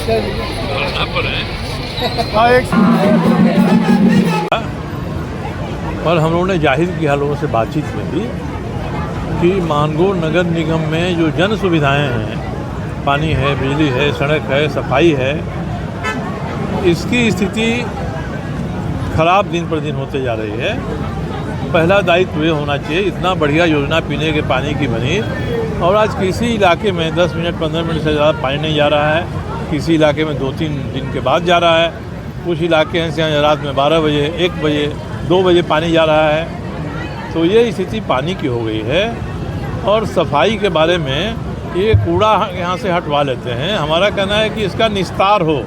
पर हम लोगों ने जाहिर किया लोगों से बातचीत में भी कि मानगोड़ नगर निगम में जो जन सुविधाएं हैं, पानी है, बिजली है, सड़क है, सफाई है, इसकी स्थिति खराब दिन पर दिन होते जा रही है। पहला दायित्व ये होना चाहिए, इतना बढ़िया योजना पीने के पानी की बनी और आज किसी इलाके में 10 मिनट 15 मिनट से ज़्यादा पानी नहीं जा रहा है, किसी इलाके में 2-3 दिन के बाद जा रहा है, कुछ इलाके हैं जहाँ रात में 12 बजे 1 बजे 2 बजे पानी जा रहा है। तो ये स्थिति पानी की हो गई है। और सफाई के बारे में ये कूड़ा यहाँ से हटवा लेते हैं। हमारा कहना है कि इसका निस्तार हो,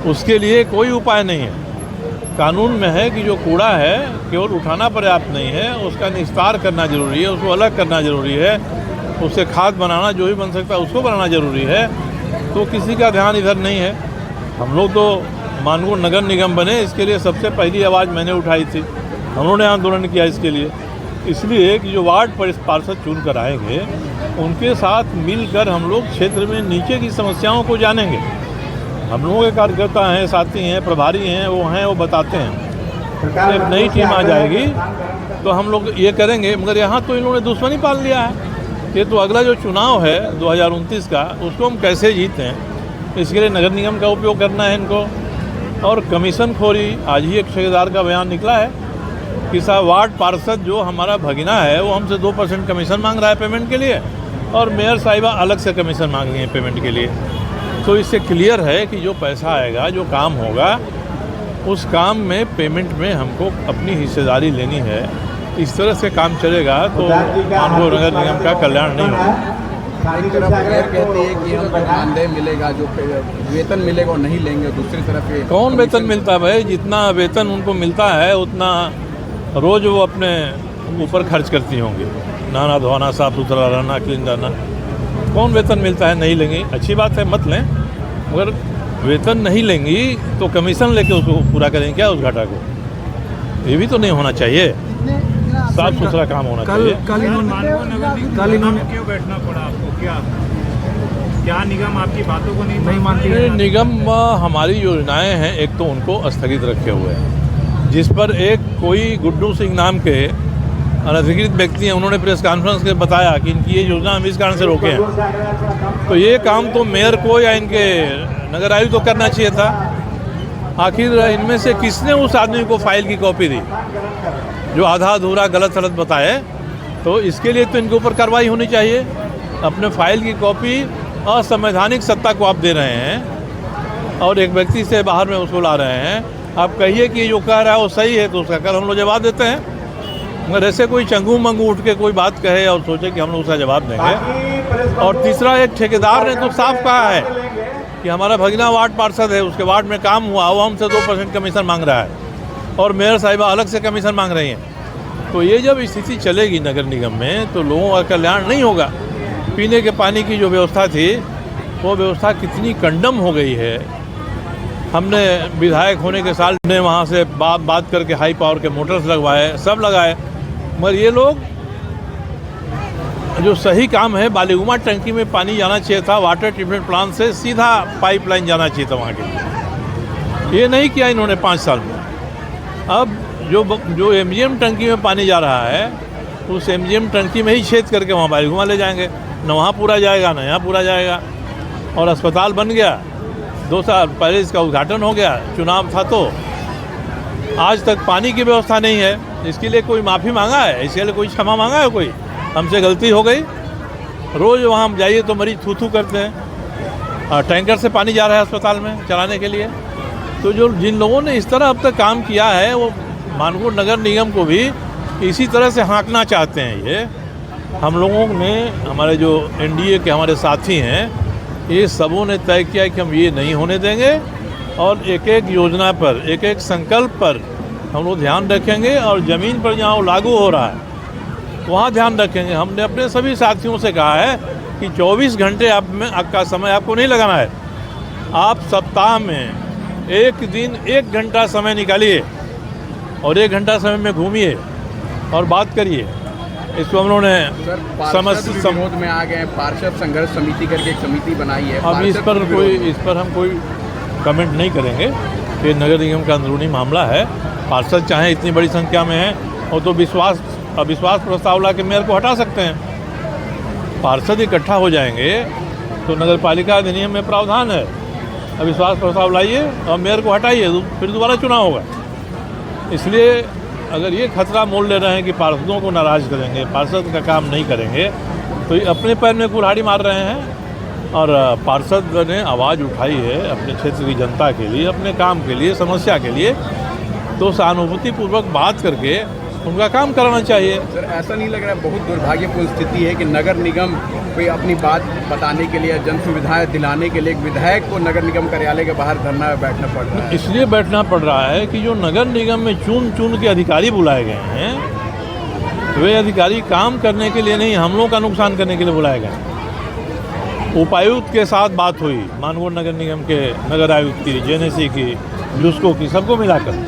उसके लिए कोई उपाय नहीं है। कानून में है कि जो कूड़ा है केवल उठाना पर्याप्त नहीं है, उसका निस्तार करना जरूरी है, उसको अलग करना जरूरी है, उससे खाद बनाना जो भी बन सकता है उसको बनाना जरूरी है। तो किसी का ध्यान इधर नहीं है। हम लोग तो मानगोड़ नगर निगम बने, इसके लिए सबसे पहली आवाज़ मैंने उठाई थी, हम लोगों ने आंदोलन किया इसके लिए, इसलिए कि जो वार्ड पार्षद चुन कर आएंगे उनके साथ मिलकर हम लोग क्षेत्र में नीचे की समस्याओं को जानेंगे। हम लोगों के कार्यकर्ता हैं, साथी हैं, प्रभारी हैं, वो बताते हैं। एक नई टीम आ जाएगी तो हम लोग ये करेंगे, मगर यहाँ तो इन लोगों ने दुश्मनी पाल लिया है। ये तो अगला जो चुनाव है 2029 का, उसको हम कैसे जीते हैं, इसके लिए नगर निगम का उपयोग करना है इनको। और कमीशन खोरी, आज ही एक ठेकेदार का बयान निकला है कि साहब वार्ड पार्षद जो हमारा भगिना है वो हमसे 2% कमीशन मांग रहा है पेमेंट के लिए, और मेयर साहिबा अलग से कमीशन मांग रही हैं पेमेंट के लिए। तो इससे क्लियर है कि जो पैसा आएगा, जो काम होगा, उस काम में पेमेंट में हमको अपनी हिस्सेदारी लेनी है। इस तरह से काम चलेगा तो मानगोड़ नगर निगम का कल्याण नहीं होगा। एक तरफ कहती है कि हमको मानदेय मिलेगा, जो वेतन मिलेगा वो नहीं लेंगे, दूसरी तरफ कौन वेतन मिलता है भाई? जितना वेतन उनको मिलता है उतना रोज़ वो अपने ऊपर खर्च करती होंगी, नहाना धोना, साफ सुथरा रहना, क्लीन रहना। कौन वेतन मिलता है? नहीं लेंगी, अच्छी बात है, मत लें, मगर वेतन नहीं लेंगी तो कमीशन लेके उसको पूरा करेंगे क्या उस घाटा को? ये भी तो नहीं होना चाहिए, साफ सुथरा काम होना चाहिए। कल इन्होंने क्यों बैठना पड़ा आपको? क्या निगम आपकी बातों को नहीं मानती है? निगम हमारी योजनाएं हैं, एक तो उनको स्थगित रखे हुए हैं, जिस पर एक कोई गुड्डू सिंह नाम के अनधिकृत व्यक्ति हैं, उन्होंने प्रेस कॉन्फ्रेंस के बताया कि इनकी ये योजना हम इस कारण से रोके हैं। तो ये काम तो मेयर को या इनके नगर आयुक्त को करना चाहिए था। आखिर इनमें से किसने उस आदमी को फाइल की कॉपी दी जो आधा अधूरा गलत सलत बताए? तो इसके लिए तो इनके ऊपर कार्रवाई होनी चाहिए। अपने फाइल की कॉपी असंवैधानिक सत्ता को आप दे रहे हैं और एक व्यक्ति से बाहर में उसको ला रहे हैं। आप कहिए कि जो कह रहा है वो सही है तो उसका कल हम लोग जवाब देते हैं, मगर ऐसे कोई चंगू मंगू उठ के कोई बात कहे और सोचे कि हम लोग उसका जवाब देंगे। और तीसरा, एक ठेकेदार ने तो साफ कहा है कि हमारा भगिना वार्ड पार्षद है, उसके वार्ड में काम हुआ, वो हमसे 2% कमीशन मांग रहा है और मेयर साहिबा अलग से कमीशन मांग रही हैं। तो ये जब स्थिति चलेगी नगर निगम में तो लोगों का कल्याण नहीं होगा। पीने के पानी की जो व्यवस्था थी वो व्यवस्था कितनी कंडम हो गई है। हमने विधायक होने के साल ने वहाँ से बात करके हाई पावर के मोटर्स लगवाए, सब लगाए, मगर ये लोग जो सही काम है, बालीगुमा टंकी में पानी जाना चाहिए था, वाटर ट्रीटमेंट प्लांट से सीधा पाइपलाइन जाना चाहिए था वहाँ के, ये नहीं किया इन्होंने 5 साल में। अब जो एमजीएम टंकी में पानी जा रहा है उस एमजीएम टंकी में ही छेद करके वहाँ बालीगुमा ले जाएंगे, न वहाँ पूरा जाएगा न यहाँ पूरा जाएगा। और अस्पताल बन गया, 2 साल पहले इसका उद्घाटन हो गया, चुनाव था, तो आज तक पानी की व्यवस्था नहीं है। इसके लिए कोई माफ़ी मांगा है? इसके लिए कोई क्षमा मांगा है? कोई हमसे गलती हो गई? रोज़ वहाँ जाइए तो मरीज थू करते हैं, टैंकर से पानी जा रहा है अस्पताल में चलाने के लिए। तो जो जिन लोगों ने इस तरह अब तक काम किया है वो मानगोड़ नगर निगम को भी इसी तरह से हाँकना चाहते हैं। ये हम लोगों ने, हमारे जो एनडीए के हमारे साथी हैं, ये सबों ने तय किया कि हम ये नहीं होने देंगे और एक एक योजना पर, एक एक संकल्प पर हम लोग ध्यान रखेंगे और ज़मीन पर जहाँ वो लागू हो रहा है वहाँ ध्यान रखेंगे। हमने अपने सभी साथियों से कहा है कि 24 घंटे आपका समय आपको नहीं लगाना है। आप सप्ताह में एक दिन 1 घंटा समय निकालिए और 1 घंटा समय में घूमिए और बात करिए। इसको हम लोगों ने सर पार्षद भी विरोध में आ गए हैं। पार्षद संघर्ष समिति करके एक समिति बनाई है। अब इस पर हम कोई कमेंट नहीं करेंगे। ये नगर निगम का अंदरूनी मामला है। पार्षद चाहे इतनी बड़ी संख्या में है और तो अविश्वास प्रस्ताव ला के मेयर को हटा सकते हैं। पार्षद इकट्ठा हो जाएंगे तो नगर पालिका अधिनियम में प्रावधान है, अविश्वास प्रस्ताव लाइए और मेयर को हटाइए, फिर दोबारा चुनाव होगा। इसलिए अगर ये खतरा मोल ले रहे हैं कि पार्षदों को नाराज़ करेंगे, पार्षद का काम नहीं करेंगे, तो ये अपने पैर में कुल्हाड़ी मार रहे हैं। और पार्षद ने आवाज़ उठाई है अपने क्षेत्र की जनता के लिए, अपने काम के लिए, समस्या के लिए, तो सहानुभूतिपूर्वक बात करके उनका काम कराना चाहिए। सर ऐसा नहीं लग रहा है बहुत दुर्भाग्यपूर्ण स्थिति है कि नगर निगम कोई अपनी बात बताने के लिए, जन सुविधाएं दिलाने के लिए एक विधायक को नगर निगम कार्यालय के बाहर धरना बैठना पड़ रहा है? इसलिए बैठना पड़ रहा है कि जो नगर निगम में चुन के अधिकारी बुलाए गए हैं, वे अधिकारी काम करने के लिए नहीं, हम लोगों का नुकसान करने के लिए बुलाए गए। उपायुक्त के साथ बात हुई, मानगोड़ नगर निगम के नगर आयुक्त की, जेएनएससी की, जुस्को की, सबको मिलाकर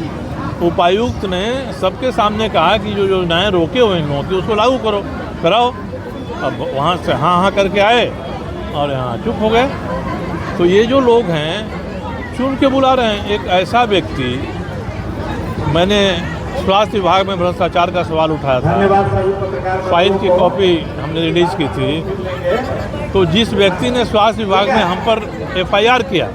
उपायुक्त ने सबके सामने कहा कि जो योजनाएं रोके हुए लोगों की उसको लागू कराओ। अब वहाँ से हाँ करके आए और यहाँ चुप हो गए। तो ये जो लोग हैं चुन के बुला रहे हैं। एक ऐसा व्यक्ति, मैंने स्वास्थ्य विभाग में भ्रष्टाचार का सवाल उठाया था, फाइल की कॉपी हमने रिलीज की थी, तो जिस व्यक्ति ने स्वास्थ्य विभाग में हम पर FIR किया,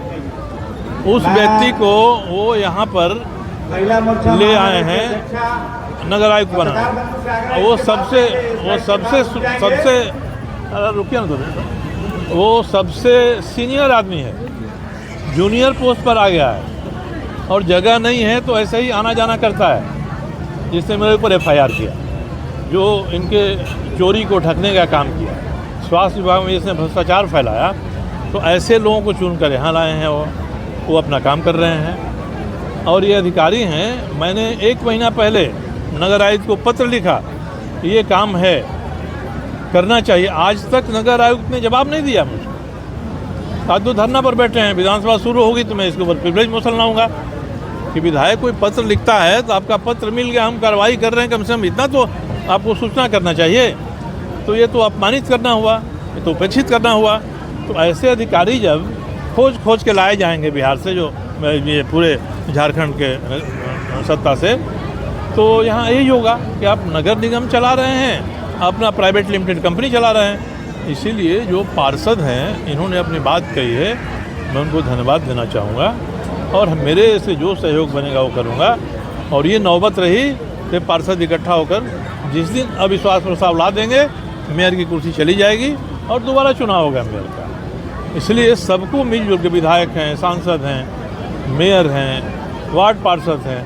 उस व्यक्ति को वो यहाँ पर ले आए हैं नगर आयुक्त बना। वो सबसे रुकिए ना, तो वो सबसे सीनियर आदमी है, जूनियर पोस्ट पर आ गया है और जगह नहीं है तो ऐसे ही आना जाना करता है, जिसने मेरे ऊपर FIR किया, जो इनके चोरी को ढकने का काम किया। स्वास्थ्य विभाग में इसने भ्रष्टाचार फैलाया, तो ऐसे लोगों को चुन कर यहाँ लाए हैं। वो अपना काम कर रहे हैं और ये अधिकारी हैं। मैंने 1 महीना पहले नगर आयुक्त को पत्र लिखा, ये काम है, करना चाहिए। आज तक नगर आयुक्त ने जवाब नहीं दिया मुझे। आज तो धरना पर बैठे हैं, विधानसभा शुरू होगी तो मैं इसके ऊपर प्रिविलेज मोशन लाऊंगा कि विधायक कोई पत्र लिखता है तो आपका पत्र मिल गया, हम कार्रवाई कर रहे हैं, कम से कम इतना तो आपको सूचना करना चाहिए। तो ये तो अपमानित करना हुआ, ये तो उपेक्षित करना हुआ। तो ऐसे अधिकारी जब खोज के लाए जाएंगे बिहार से, जो ये पूरे झारखंड के सत्ता से, तो यहाँ यही होगा कि आप नगर निगम चला रहे हैं, अपना प्राइवेट लिमिटेड कंपनी चला रहे हैं। इसीलिए जो पार्षद हैं इन्होंने अपनी बात कही है, मैं उनको धन्यवाद देना चाहूँगा और मेरे से जो सहयोग बनेगा वो करूँगा। और ये नौबत रही कि पार्षद इकट्ठा होकर जिस दिन अविश्वास प्रस्ताव ला देंगे, मेयर की कुर्सी चली जाएगी और दोबारा चुनाव होगा मेयर का। इसलिए सबको मिलजुल के, विधायक हैं, सांसद हैं, मेयर हैं, वार्ड पार्षद हैं,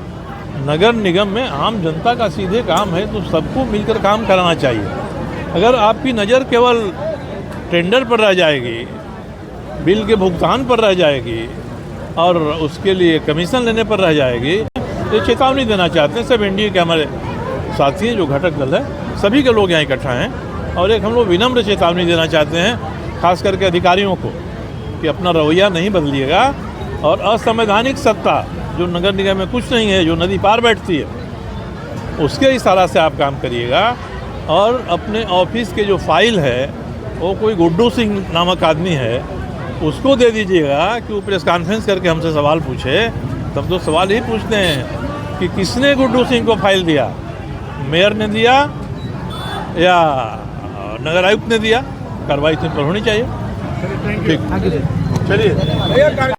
नगर निगम में आम जनता का सीधे काम है, तो सबको मिलकर काम कराना चाहिए। अगर आपकी नज़र केवल टेंडर पर रह जाएगी, बिल के भुगतान पर रह जाएगी और उसके लिए कमीशन लेने पर रह जाएगी, ये चेतावनी देना चाहते हैं सब NDA के हमारे साथी हैं, जो घटक दल है, सभी के लोग यहाँ इकट्ठा हैं। और एक हम लोग विनम्र चेतावनी देना चाहते हैं खास करके अधिकारियों को कि अपना रवैया नहीं बदलिएगा और असंवैधानिक सत्ता जो नगर निगम में कुछ नहीं है, जो नदी पार बैठती है, उसके इशारा से आप काम करिएगा। और अपने ऑफिस के जो फाइल है वो कोई गुड्डू सिंह नामक आदमी है, उसको दे दीजिएगा कि वो प्रेस कॉन्फ्रेंस करके हमसे सवाल पूछे। तब तो सवाल ही पूछते हैं कि किसने गुड्डू सिंह को फाइल दिया, मेयर ने दिया या नगर आयुक्त ने दिया। कार्रवाई इस पर होनी चाहिए। ठीक, चलिए।